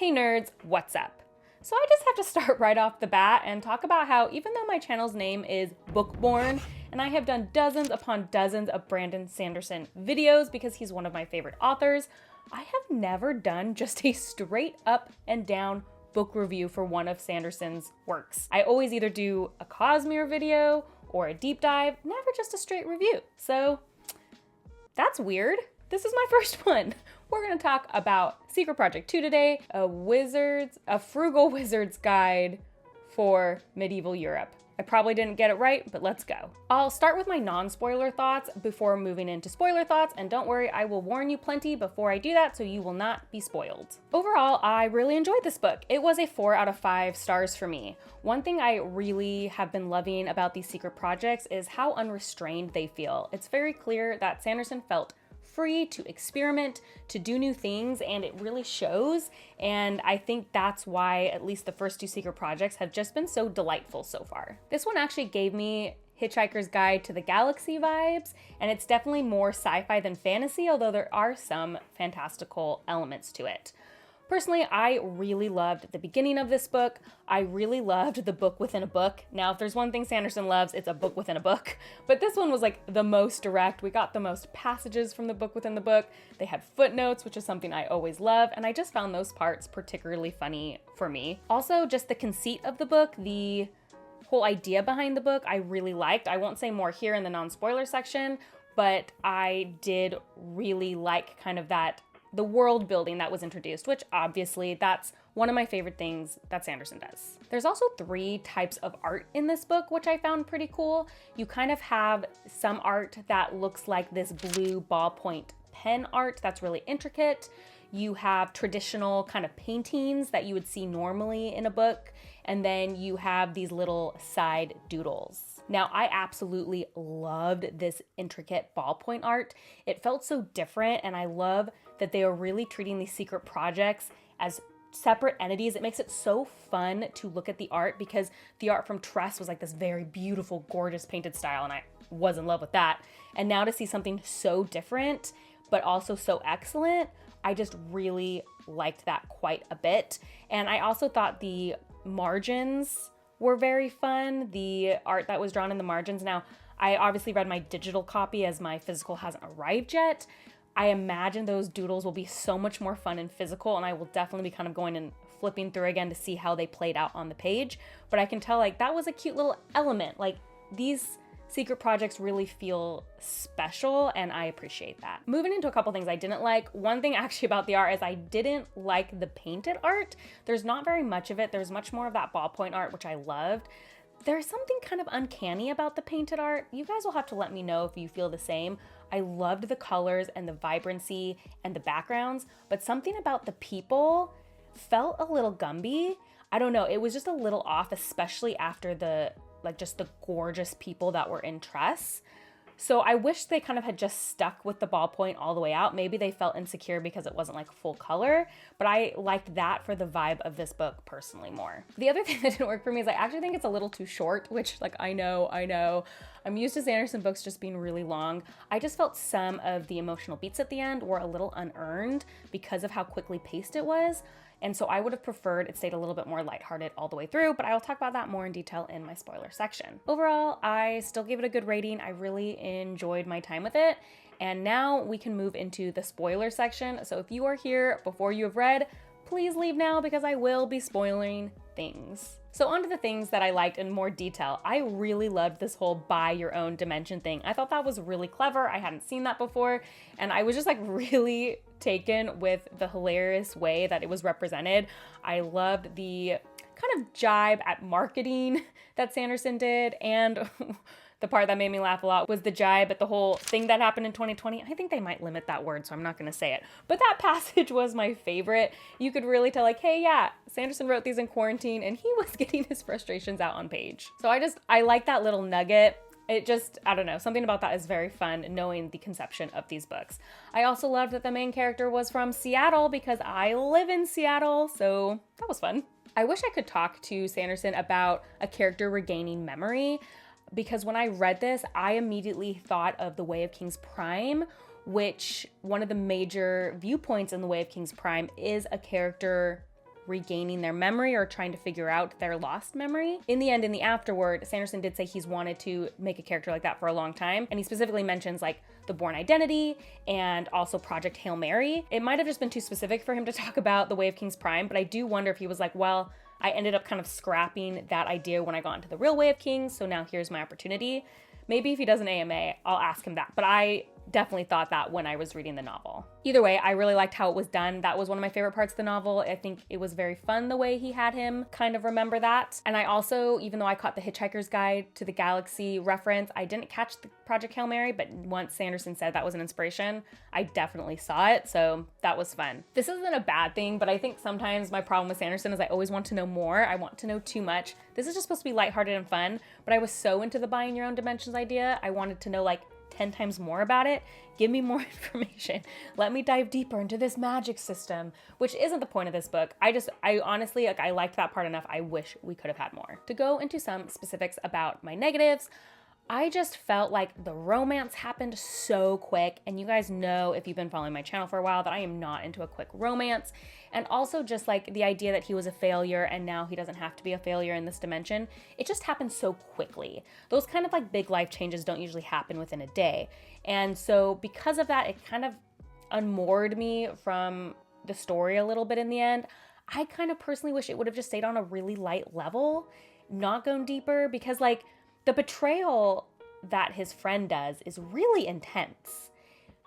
Hey nerds, what's up? So I just have to start right off the bat and talk about how even though my channel's name is Bookborn, and I have done dozens upon dozens of Brandon Sanderson videos because he's one of my favorite authors, I have never done just a straight up and down book review for one of Sanderson's works. I always either do a Cosmere video or a deep dive, never just a straight review. So that's weird. This is my first one. We're gonna talk about Secret Project 2 today, a Frugal Wizard's Guide for Medieval Europe. I probably didn't get it right, but let's go. I'll start with my non-spoiler thoughts before moving into spoiler thoughts, and don't worry, I will warn you plenty before I do that so you will not be spoiled. Overall, I really enjoyed this book. It was a 4 out of 5 stars for me. One thing I really have been loving about these secret projects is how unrestrained they feel. It's very clear that Sanderson felt free to experiment, to do new things, and it really shows. And I think that's why at least the first 2 secret projects have just been so delightful so far. This one actually gave me Hitchhiker's Guide to the Galaxy vibes, and it's definitely more sci-fi than fantasy, although there are some fantastical elements to it. Personally, I really loved the beginning of this book. I really loved the book within a book. Now, if there's one thing Sanderson loves, it's a book within a book. But this one was like the most direct. We got the most passages from the book within the book. They had footnotes, which is something I always love. And I just found those parts particularly funny for me. Also, just the conceit of the book, the whole idea behind the book, I really liked. I won't say more here in the non-spoiler section, but I did really like kind of the world building that was introduced, which obviously that's one of my favorite things that Sanderson does. There's also 3 types of art in this book, which I found pretty cool. You kind of have some art that looks like this blue ballpoint pen art that's really intricate. You have traditional kind of paintings that you would see normally in a book. And then you have these little side doodles. Now, I absolutely loved this intricate ballpoint art. It felt so different, and I love that they are really treating these secret projects as separate entities. It makes it so fun to look at the art because the art from Tress was like this very beautiful, gorgeous painted style, and I was in love with that. And now to see something so different, but also so excellent, I just really liked that quite a bit. And I also thought the margins were very fun, the art that was drawn in the margins. Now, I obviously read my digital copy as my physical hasn't arrived yet. I imagine those doodles will be so much more fun in physical, and I will definitely be kind of going and flipping through again to see how they played out on the page. But I can tell like that was a cute little element. Like these secret projects really feel special, and I appreciate that. Moving into a couple things I didn't like. One thing actually about the art is I didn't like the painted art. There's not very much of it. There's much more of that ballpoint art, which I loved. There's something kind of uncanny about the painted art. You guys will have to let me know if you feel the same. I loved the colors and the vibrancy and the backgrounds, but something about the people felt a little Gumby. I don't know, it was just a little off, especially after just the gorgeous people that were in Tress. So I wish they kind of had just stuck with the ballpoint all the way out. Maybe they felt insecure because it wasn't like full color, but I liked that for the vibe of this book personally more. The other thing that didn't work for me is I actually think it's a little too short, which like I know. I'm used to Sanderson books just being really long. I just felt some of the emotional beats at the end were a little unearned because of how quickly paced it was. And so I would have preferred it stayed a little bit more lighthearted all the way through, but I will talk about that more in detail in my spoiler section. Overall, I still gave it a good rating. I really enjoyed my time with it. And now we can move into the spoiler section. So if you are here before you have read, please leave now because I will be spoiling things. So on to the things that I liked in more detail. I really loved this whole buy your own dimension thing. I thought that was really clever. I hadn't seen that before. And I was just like really taken with the hilarious way that it was represented. I loved the kind of jibe at marketing that Sanderson did, and the part that made me laugh a lot was the jibe at the whole thing that happened in 2020. I think they might limit that word, so I'm not gonna say it. But that passage was my favorite. You could really tell like, hey, yeah, Sanderson wrote these in quarantine and he was getting his frustrations out on page. So I like that little nugget. It just, I don't know, something about that is very fun, knowing the conception of these books. I also loved that the main character was from Seattle because I live in Seattle, so that was fun. I wish I could talk to Sanderson about a character regaining memory, because when I read this, I immediately thought of The Way of Kings Prime, which one of the major viewpoints in The Way of Kings Prime is a character regaining their memory or trying to figure out their lost memory. In the end, in the afterword, Sanderson did say he's wanted to make a character like that for a long time. And he specifically mentions like the Bourne Identity and also Project Hail Mary. It might have just been too specific for him to talk about the Way of Kings Prime, but I do wonder if he was like, well, I ended up kind of scrapping that idea when I got into the real Way of Kings, so now here's my opportunity. Maybe if he does an AMA, I'll ask him that, but I definitely thought that when I was reading the novel. Either way, I really liked how it was done. That was one of my favorite parts of the novel. I think it was very fun the way he had him kind of remember that. And I also, even though I caught the Hitchhiker's Guide to the Galaxy reference, I didn't catch the Project Hail Mary, but once Sanderson said that was an inspiration, I definitely saw it, so that was fun. This isn't a bad thing, but I think sometimes my problem with Sanderson is I always want to know more. I want to know too much. This is just supposed to be lighthearted and fun, but I was so into the buying your own dimensions idea, I wanted to know like 10 times more about it. Give me more information. Let me dive deeper into this magic system, which isn't the point of this book. I honestly, like, I liked that part enough. I wish we could have had more. To go into some specifics about my negatives, I just felt like the romance happened so quick, and you guys know if you've been following my channel for a while that I am not into a quick romance, and also just like the idea that he was a failure and now he doesn't have to be a failure in this dimension, it just happened so quickly. Those kind of like big life changes don't usually happen within a day, and so because of that, it kind of unmoored me from the story a little bit in the end. I kind of personally wish it would have just stayed on a really light level, not gone deeper, because like the betrayal that his friend does is really intense.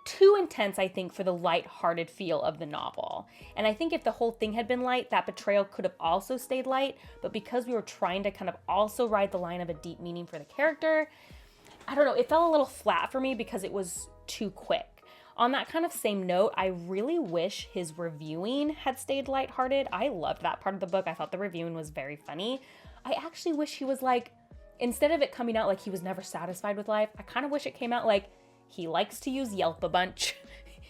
Too intense, I think, for the light-hearted feel of the novel. And I think if the whole thing had been light, that betrayal could have also stayed light, but because we were trying to kind of also ride the line of a deep meaning for the character, I don't know, it fell a little flat for me because it was too quick. On that kind of same note, I really wish his reviewing had stayed lighthearted. I loved that part of the book. I thought the reviewing was very funny. I actually wish he was like, instead of it coming out like he was never satisfied with life, I kind of wish it came out like he likes to use Yelp a bunch.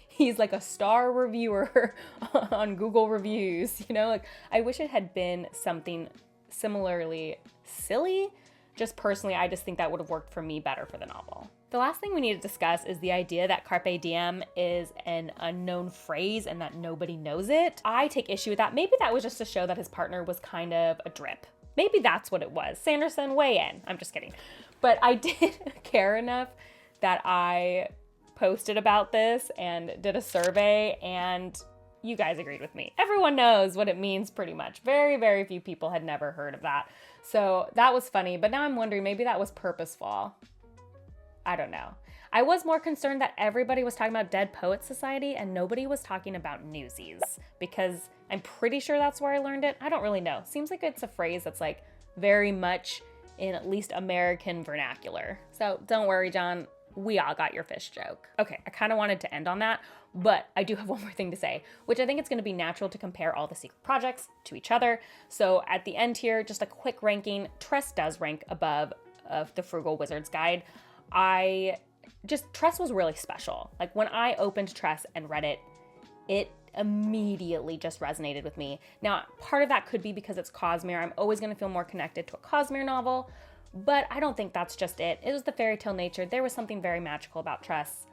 He's like a star reviewer on Google reviews, you know? Like, I wish it had been something similarly silly. Just personally, I just think that would have worked for me better for the novel. The last thing we need to discuss is the idea that carpe diem is an unknown phrase and that nobody knows it. I take issue with that. Maybe that was just to show that his partner was kind of a drip. Maybe that's what it was. Sanderson, weigh in. I'm just kidding. But I did care enough that I posted about this and did a survey, and you guys agreed with me. Everyone knows what it means pretty much. Very, very few people had never heard of that. So that was funny, but now I'm wondering maybe that was purposeful. I don't know. I was more concerned that everybody was talking about Dead Poets Society and nobody was talking about Newsies, because I'm pretty sure that's where I learned it. I don't really know. Seems like it's a phrase that's like very much in at least American vernacular. So don't worry, John. We all got your fish joke. Okay, I kind of wanted to end on that, but I do have one more thing to say, which I think it's going to be natural to compare all the secret projects to each other. So at the end here, just a quick ranking. Tress does rank above of the Frugal Wizard's Guide. Tress was really special. Like when I opened Tress and read it, it immediately just resonated with me. Now, part of that could be because it's Cosmere. I'm always going to feel more connected to a Cosmere novel, but I don't think that's just it. It was the fairy tale nature. There was something very magical about Tress.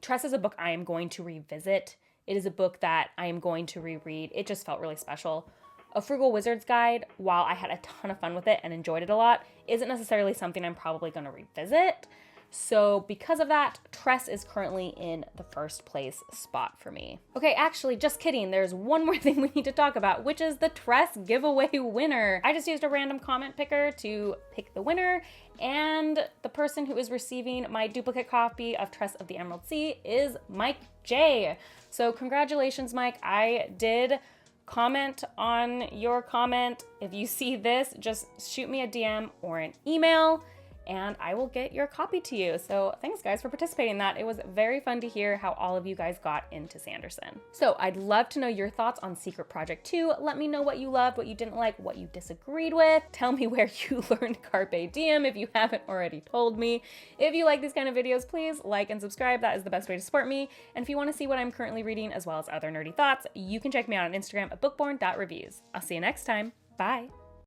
Tress is a book I am going to revisit. It is a book that I am going to reread. It just felt really special. A Frugal Wizard's Guide, while I had a ton of fun with it and enjoyed it a lot, isn't necessarily something I'm probably going to revisit. So because of that, Tress is currently in the first place spot for me. Okay, actually, just kidding. There's one more thing we need to talk about, which is the Tress giveaway winner. I just used a random comment picker to pick the winner, and the person who is receiving my duplicate copy of Tress of the Emerald Sea is Mike J. So congratulations, Mike. I did comment on your comment. If you see this, just shoot me a DM or an email and I will get your copy to you. So thanks guys for participating in that. It was very fun to hear how all of you guys got into Sanderson. So I'd love to know your thoughts on Secret Project 2. Let me know what you loved, what you didn't like, what you disagreed with. Tell me where you learned Carpe Diem if you haven't already told me. If you like these kind of videos, please like and subscribe. That is the best way to support me. And if you want to see what I'm currently reading as well as other nerdy thoughts, you can check me out on Instagram at bookborn.reviews. I'll see you next time. Bye.